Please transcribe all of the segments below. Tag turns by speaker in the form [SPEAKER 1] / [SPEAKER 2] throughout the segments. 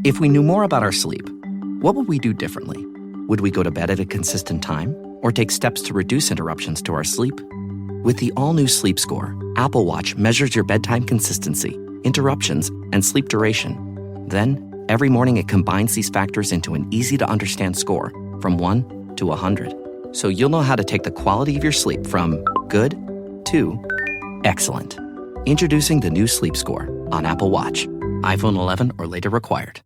[SPEAKER 1] If we knew more about our sleep, what would we do differently? Would we go to bed at a consistent time or take steps to reduce interruptions to our sleep? With the all-new Sleep Score, Apple Watch measures your bedtime consistency, interruptions, and sleep duration. Then, every morning it combines these factors into an easy-to-understand score from 1 to 100. So you'll know how to take the quality of your sleep from good to excellent. Introducing the new Sleep Score on Apple Watch. iPhone 11 or later required.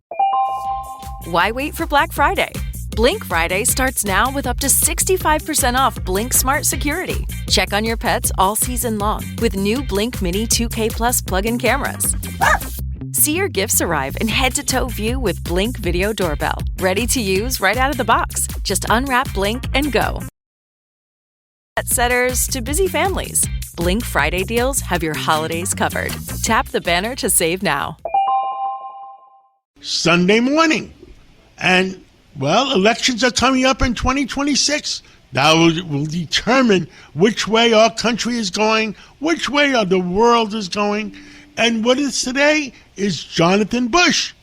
[SPEAKER 2] Why wait for Black Friday? Blink Friday starts now with up to 65% off Blink Smart Security. Check on your pets all season long with new Blink Mini 2K Plus plug-in cameras. See your gifts arrive in head-to-toe view with Blink Video Doorbell. Ready to use right out of the box. Just unwrap Blink and go. Pet setters to busy families. Blink Friday deals have your holidays covered. Tap the banner to save now.
[SPEAKER 3] Sunday morning. And, well, elections are coming up in 2026. That will determine which way our country is going, which way the world is going. And what is today is Jonathan Bush.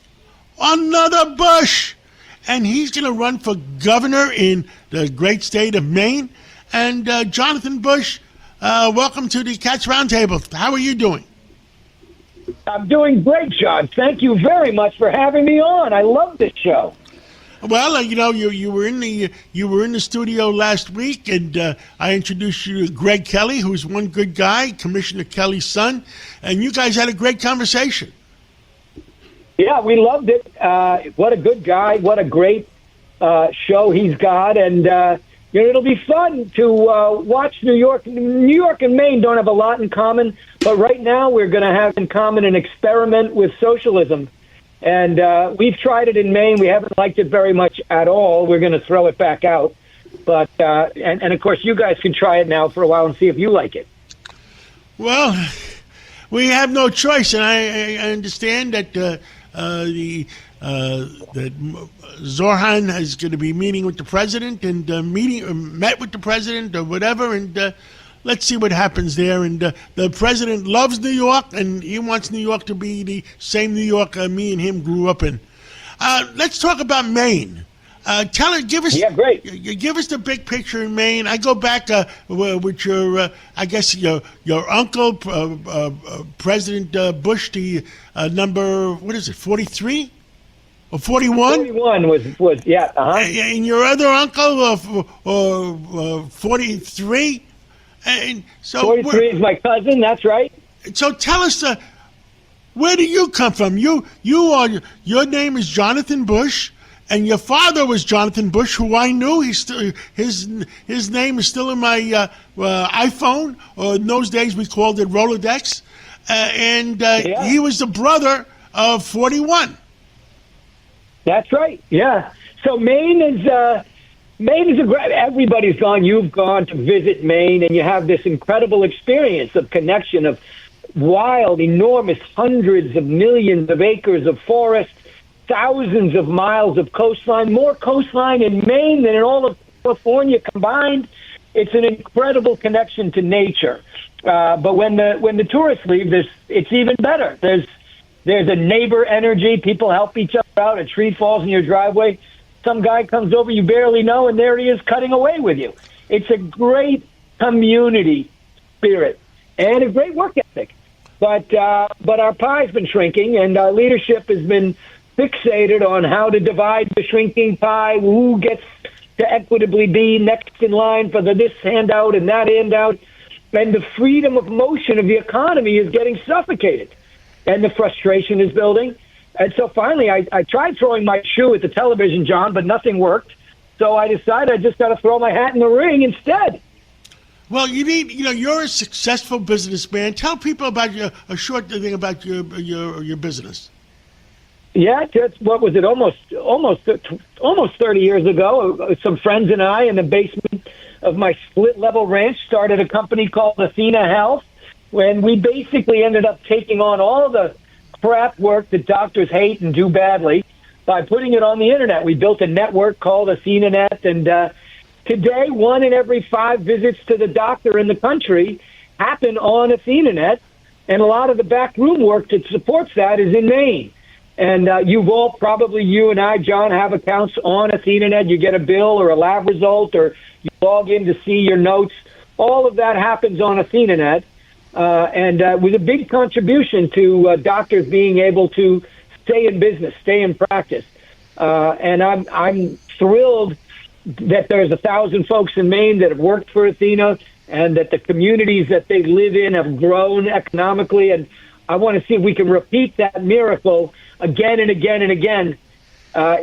[SPEAKER 3] Another Bush. And he's going to run for governor in the great state of Maine. And Jonathan Bush, welcome to the Cats Roundtable. How are you doing?
[SPEAKER 4] I'm doing great, John. Thank you very much for having me on. I love this show.
[SPEAKER 3] Well, you were in the studio last week, and I introduced you to Greg Kelly, who's one good guy, Commissioner Kelly's son, and you guys had a great conversation.
[SPEAKER 4] Yeah, we loved it. What a good guy! What a great show he's got, and it'll be fun to watch New York. New York and Maine don't have a lot in common, but right now we're going to have in common an experiment with socialism. And we've tried it in Maine. We haven't liked it very much at all. We're going to throw it back out. But and of course, you guys can try it now for a while and see if you like it.
[SPEAKER 3] Well, we have no choice, and I understand that that Zoran is going to be meeting with the president and met with the president or whatever, and let's see what happens there. And the president loves New York, and he wants New York to be the same New York me and him grew up in. Let's talk about Maine. Give us the big picture in Maine. I go back with your, I guess your uncle, President Bush, the number, what is it, 43 or 41?
[SPEAKER 4] 41 was yeah.
[SPEAKER 3] And your other uncle, 43. And so
[SPEAKER 4] 43 is my cousin. That's right.
[SPEAKER 3] So tell us, where do you come from? Your name is Jonathan Bush, and your father was Jonathan Bush, who I knew. His name is still in my iPhone, or in those days we called it Rolodex, and he was the brother of 41.
[SPEAKER 4] That's right. Yeah. So Maine is a great. Everybody's gone. You've gone to visit Maine, and you have this incredible experience of connection of wild, enormous, hundreds of millions of acres of forest, thousands of miles of coastline, more coastline in Maine than in all of California combined. It's an incredible connection to nature. But when the tourists leave, it's even better. There's a neighbor energy. People help each other out. A tree falls in your driveway. Some guy comes over you barely know, and there he is cutting away with you. It's a great community spirit and a great work ethic. But our pie's been shrinking, and our leadership has been fixated on how to divide the shrinking pie, who gets to equitably be next in line for this handout and that handout. And the freedom of motion of the economy is getting suffocated, and the frustration is building. And so finally, I tried throwing my shoe at the television, John, but nothing worked. So I decided I just got to throw my hat in the ring instead.
[SPEAKER 3] Well, you're a successful businessman. Tell people about a short thing about your business.
[SPEAKER 4] Yeah, what was it? Almost 30 years ago, some friends and I, in the basement of my split-level ranch, started a company called Athena Health, when we basically ended up taking on all the crap work that doctors hate and do badly by putting it on the internet. We built a network called AthenaNet, and today 1 in every 5 visits to the doctor in the country happen on AthenaNet, and a lot of the backroom work that supports that is in Maine. And you and I, John, have accounts on AthenaNet. You get a bill or a lab result, or you log in to see your notes. All of that happens on AthenaNet. And it was a big contribution to doctors being able to stay in business, stay in practice. And I'm thrilled that there's 1,000 folks in Maine that have worked for Athena, and that the communities that they live in have grown economically. And I want to see if we can repeat that miracle again and again and again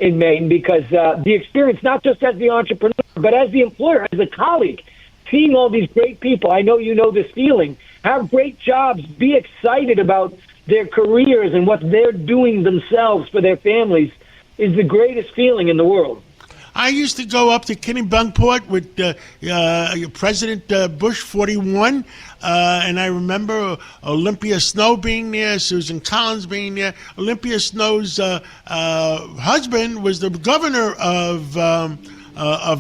[SPEAKER 4] in Maine, because the experience, not just as the entrepreneur, but as the employer, as a colleague, seeing all these great people, I know you know this feeling, have great jobs, be excited about their careers and what they're doing themselves for their families, is the greatest feeling in the world.
[SPEAKER 3] I used to go up to Kennebunkport with President Bush 41, and I remember Olympia Snowe being there, Susan Collins being there. Olympia Snowe's husband was the governor of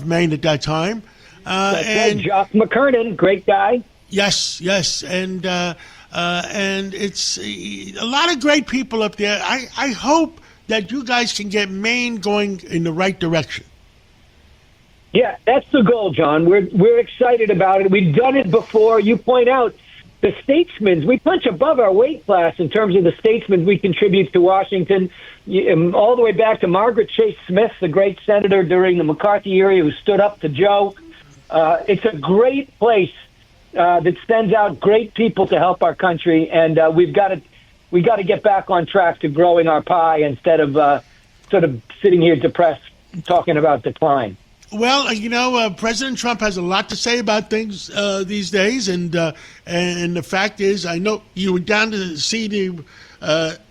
[SPEAKER 3] Maine at that time.
[SPEAKER 4] And Jock McKernan, great guy.
[SPEAKER 3] Yes, and it's a lot of great people up there. I hope that you guys can get Maine going in the right direction.
[SPEAKER 4] Yeah, that's the goal, John. We're excited about it. We've done it before. You point out the statesmen. We punch above our weight class in terms of the statesmen we contribute to Washington, all the way back to Margaret Chase Smith, the great senator during the McCarthy era who stood up to Joe. It's a great place that sends out great people to help our country, and we got to get back on track to growing our pie instead of sort of sitting here depressed talking about decline.
[SPEAKER 3] Well, President Trump has a lot to say about things these days, and the fact is, I know you were down to see the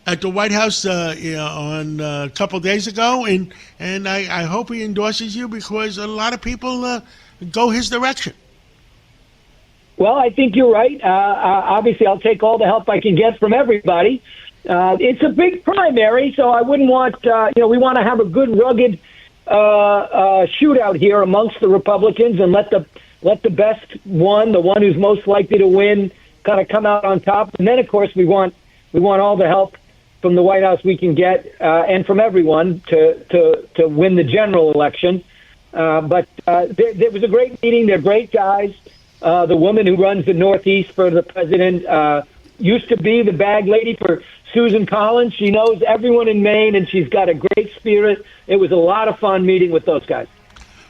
[SPEAKER 3] at the White House on a couple of days ago, and I hope he endorses you, because a lot of people go his direction.
[SPEAKER 4] Well, I think you're right. Obviously, I'll take all the help I can get from everybody. It's a big primary, so I wouldn't want we want to have a good, rugged shootout here amongst the Republicans, and let the best one, the one who's most likely to win, kind of come out on top. And then, of course, we want all the help from the White House we can get, and from everyone to win the general election. But there was a great meeting. They're great guys. The woman who runs the Northeast for the president used to be the bag lady for Susan Collins. She knows everyone in Maine, and she's got a great spirit. It was a lot of fun meeting with those guys.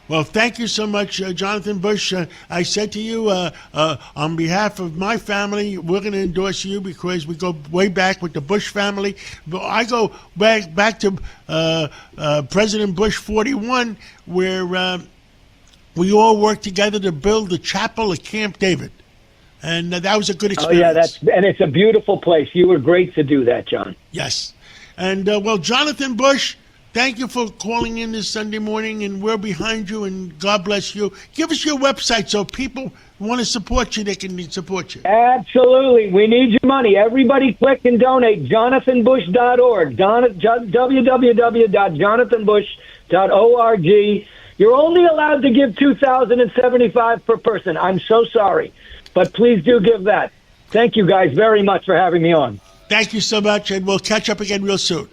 [SPEAKER 3] Well, thank you so much, Jonathan Bush. I said to you, on behalf of my family, we're going to endorse you because we go way back with the Bush family. But I go back to President Bush 41, where we all worked together to build the chapel at Camp David. And that was a good experience.
[SPEAKER 4] Oh, yeah, and it's a beautiful place. You were great to do that, John.
[SPEAKER 3] Yes. And, well, Jonathan Bush, thank you for calling in this Sunday morning, and we're behind you, and God bless you. Give us your website so people who want to support you, they can support you.
[SPEAKER 4] Absolutely. We need your money. Everybody click and donate. JonathanBush.org. www.jonathanbush.org. You're only allowed to give $2,075 per person. I'm so sorry. But please do give that. Thank you guys very much for having me on.
[SPEAKER 3] Thank you so much, and we'll catch up again real soon.